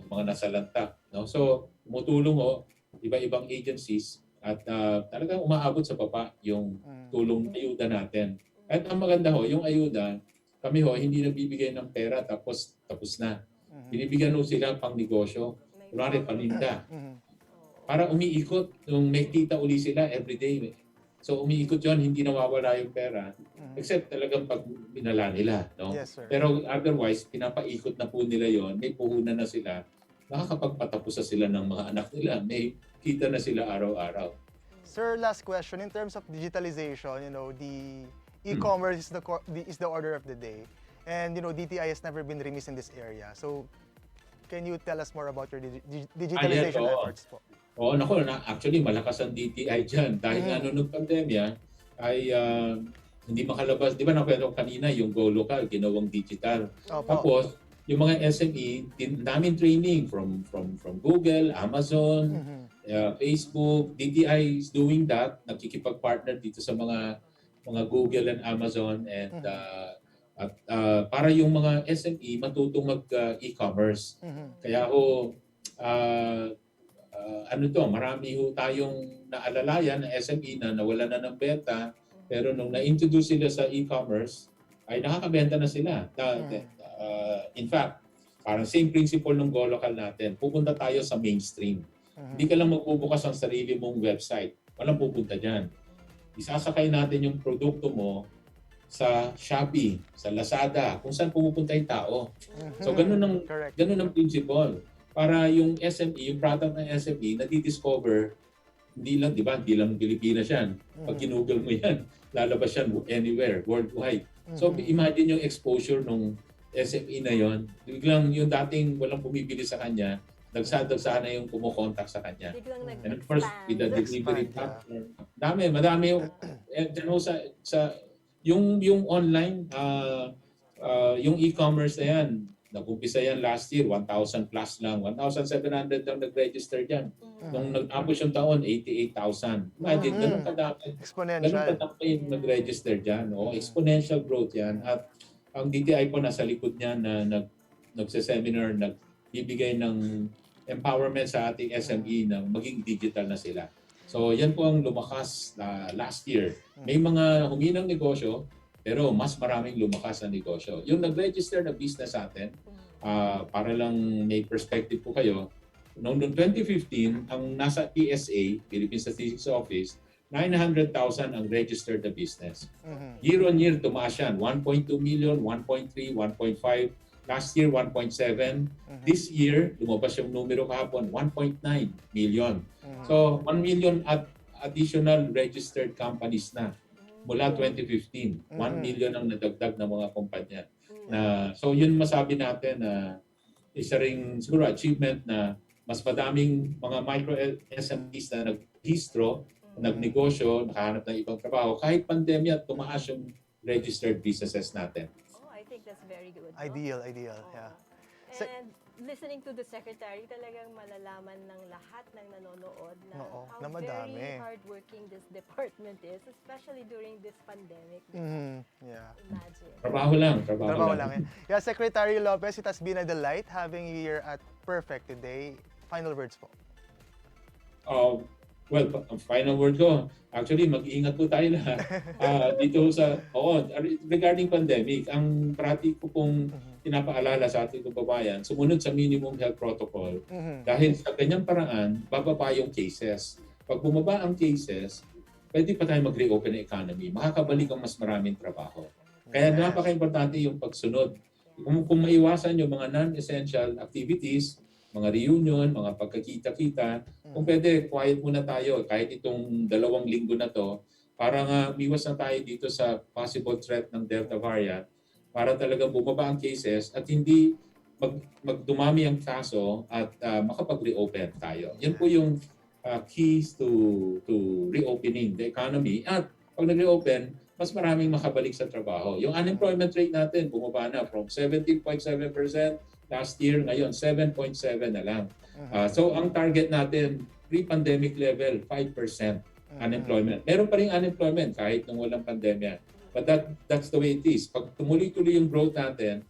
Speaker 3: mga nasalanta. No? So, tumutulong ho, iba-ibang agencies at talagang umaabot sa baba yung tulong ayuda natin. At ang maganda ho, yung ayuda, kami ho, hindi nabibigay ng pera tapos na. Binibigyan ho sila pang negosyo. Kunwari, paninda. Para umiikot, nung may kita uli sila everyday. So umiikot yon, hindi nawawala yung pera. Except talagang pag binala nila. No?
Speaker 2: Yes, sir.
Speaker 3: Pero otherwise, pinapaikot na po nila yon, may puhunan na sila. Nakakapagpatapos na sila ng mga anak nila. May kita na sila araw-araw.
Speaker 2: Sir, last question. In terms of digitalization, the e-commerce is the order of the day. And DTI has never been remiss in this area. So can you tell us more about your digitalization efforts po?
Speaker 3: Oo, actually malakas ang DTI dyan. Dahil nga nung pandemya ay hindi makalabas. Di ba nakwento kanina yung Go Local, ginawang digital.
Speaker 2: Opo.
Speaker 3: Tapos yung mga SME, namin training from Google, Amazon, Facebook. DTI is doing that. Nakikipag-partner dito sa mga Google and Amazon and para yung mga SME matutong mag-e-commerce. Kaya marami tayong naalalayan na SME na nawala na ng benta, pero nung na-introduce sila sa e-commerce, ay nakakabenta na sila. In fact, parang same principle ng Go Local natin. Pupunta tayo sa mainstream. Hindi ka lang magbubukas ang sarili mong website. Walang pupunta dyan. Isasakay natin yung produkto mo sa Shopee, sa Lazada, kung saan pumupunta yung tao. So ganun ang principle. Para yung SME, yung product ng SME, nadi-discover, hindi lang Pilipinas yan. Pag ginugol mo yan, lalabas yan anywhere, worldwide. So imagine yung exposure ng SME na yon. Biglang yung dating walang bumibili sa kanya, nagsada na yung kumukontak sa kanya. And of course, with the delivery platform, madami yung yung online, yung e-commerce na yan, nag-umpisa yan last year, 1,000 plus lang. 1,700 lang nag-register dyan. Nung nag-tapos yung taon, 88,000. Imagine, ganun kadami. Ganun kadami yung nag-register dyan. Exponential growth yan. At ang DTI po nasa likod niya na nagse-seminar, nagbibigay ng empowerment sa ating SME na maging digital na sila. So yan po ang lumakas last year. May mga huminang negosyo, pero mas maraming lumakas na negosyo. Yung nag-register na business sa atin, para lang may perspective po kayo, noong 2015, ang nasa PSA, Philippine Statistics Office, 900,000 ang registered na business. Year on year, tumaas yan. 1.2 million, 1.3, 1.5. Last year, 1.7. This year, lumabas yung numero kahapon, 1.9 million. So, 1 million additional registered companies na mula 2015. 1 million ang nadagdag ng mga kumpanya. So, yun masabi natin na isa ring siguro achievement na mas madaming mga micro SMEs na naghistro, nagnegosyo, nakahanap ng ibang trabaho. Kahit pandemya, tumaas yung registered businesses natin.
Speaker 1: I think that's very good.
Speaker 2: Ideal, yeah.
Speaker 1: And listening to the Secretary, talagang malalaman ng lahat ng nanonood na how very hardworking this department is, especially during this pandemic.
Speaker 2: Yeah.
Speaker 1: Imagine.
Speaker 3: Trabaho lang.
Speaker 2: Yeah, Secretary Lopez, it has been a delight having you here at Pairfect today. Final words po.
Speaker 3: Well, ang final word ko, actually, mag-iingat po tayo lahat. Regarding pandemic, ang parati ko pong pinapaalala sa ating kababayan, sumunod sa minimum health protocol. Dahil sa ganyang paraan, bababa yung cases. Pag bumaba ang cases, pwede pa tayo mag-reopen ng economy. Makakabalik ang mas maraming trabaho. Kaya napaka-importante yung pagsunod. Kung maiwasan yung mga non-essential activities, mga reunion, mga pagkakita-kita, kung pwede, quiet muna tayo kahit itong 2 linggo na to para nga umiwas na tayo dito sa possible threat ng Delta variant para talagang bumaba ang cases at hindi magdumami ang kaso at makapag-reopen tayo. Yan po yung keys to reopening the economy. At pag nag-reopen, mas maraming makabalik sa trabaho. Yung unemployment rate natin bumaba na from 17.7% last year, ngayon 7.7 na lang. So ang target natin, pre-pandemic level, 5% unemployment. Meron pa rin unemployment kahit nung walang pandemya. But that's the way it is. Pag tumuloy-tuloy yung growth natin,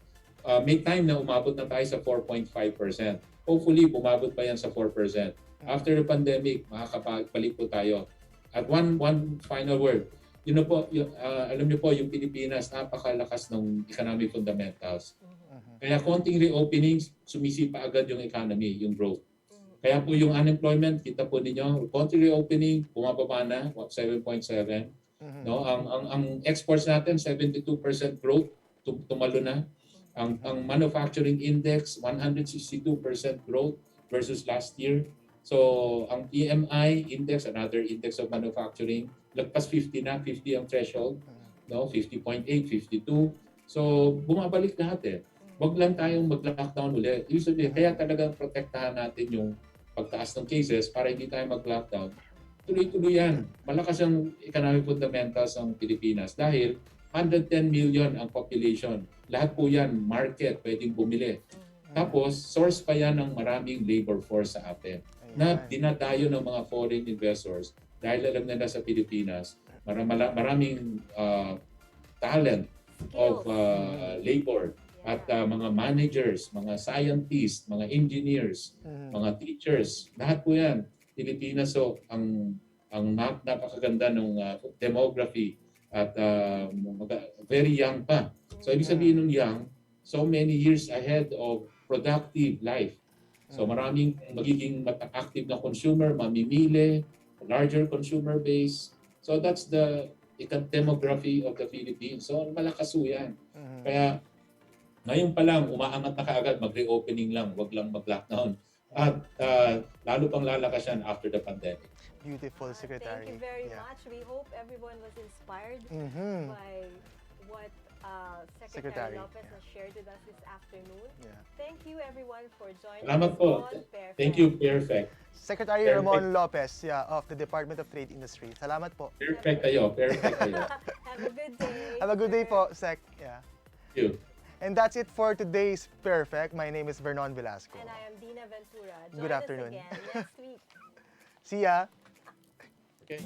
Speaker 3: may time na umabot na tayo sa 4.5%. Hopefully, bumabot pa yan sa 4%. After the pandemic, makakabalik po tayo. At one final word. Alam niyo po, yung Pilipinas, napakalakas ng economic fundamentals. Kaya konting reopening, sumisipa agad yung economy, yung growth. Kaya po yung unemployment, kita po ninyo, konting reopening, bumababa na, 7.7. No, ang exports natin 72% growth, tumalo na. Ang manufacturing index 162% growth versus last year. So ang PMI index, another index of manufacturing, lagpas 50 na, 50 ang threshold, no, 50.8, 52. So bumabalik lahat eh. Wag lang tayong mag-lockdown ulit. Usually, kaya talagang protektahan natin yung pagtaas ng cases para hindi tayo mag-lockdown. Tuloy-tuloy yan. Malakas ang economic fundamentals ng Pilipinas dahil 110 million ang population. Lahat po yan, market, pwedeng bumili. Tapos, source pa yan ng maraming labor force sa atin na dinadayo ng mga foreign investors dahil alam nila sa Pilipinas, maraming talent of labor at mga managers, mga scientists, mga engineers, mga teachers, lahat po yan. Pilipinas, so ang napakaganda ng demography at very young pa. So ibig sabihin ng young, so many years ahead of productive life. So maraming magiging active na consumer, mamimili, larger consumer base. So that's the demography of the Philippines. So malakas po yan. Kaya ngayon pa lang, umaangat na kaagad, mag-reopening lang, wag lang mag-lockdown. At lalo pang lalakas yan after the pandemic.
Speaker 2: Beautiful, Secretary.
Speaker 1: Thank you very much. We hope everyone was inspired by what Secretary Lopez has shared with us this afternoon. Thank you everyone for joining
Speaker 3: Salamat
Speaker 1: us
Speaker 3: po.
Speaker 1: on Pairfect.
Speaker 3: Thank you, Pairfect.
Speaker 2: Secretary Ramon Lopez, of the Department of Trade Industry. Salamat po.
Speaker 3: Perfect kayo, perfect kayo.
Speaker 1: Have a good day.
Speaker 2: Have a good day po, Sec. Yeah.
Speaker 3: Thank you.
Speaker 2: And that's it for today's Pairfect. My name is Vernon Velasco.
Speaker 1: And I am Dinah Ventura. Join
Speaker 2: Good afternoon.
Speaker 1: us again next week.
Speaker 2: See ya.
Speaker 3: Okay.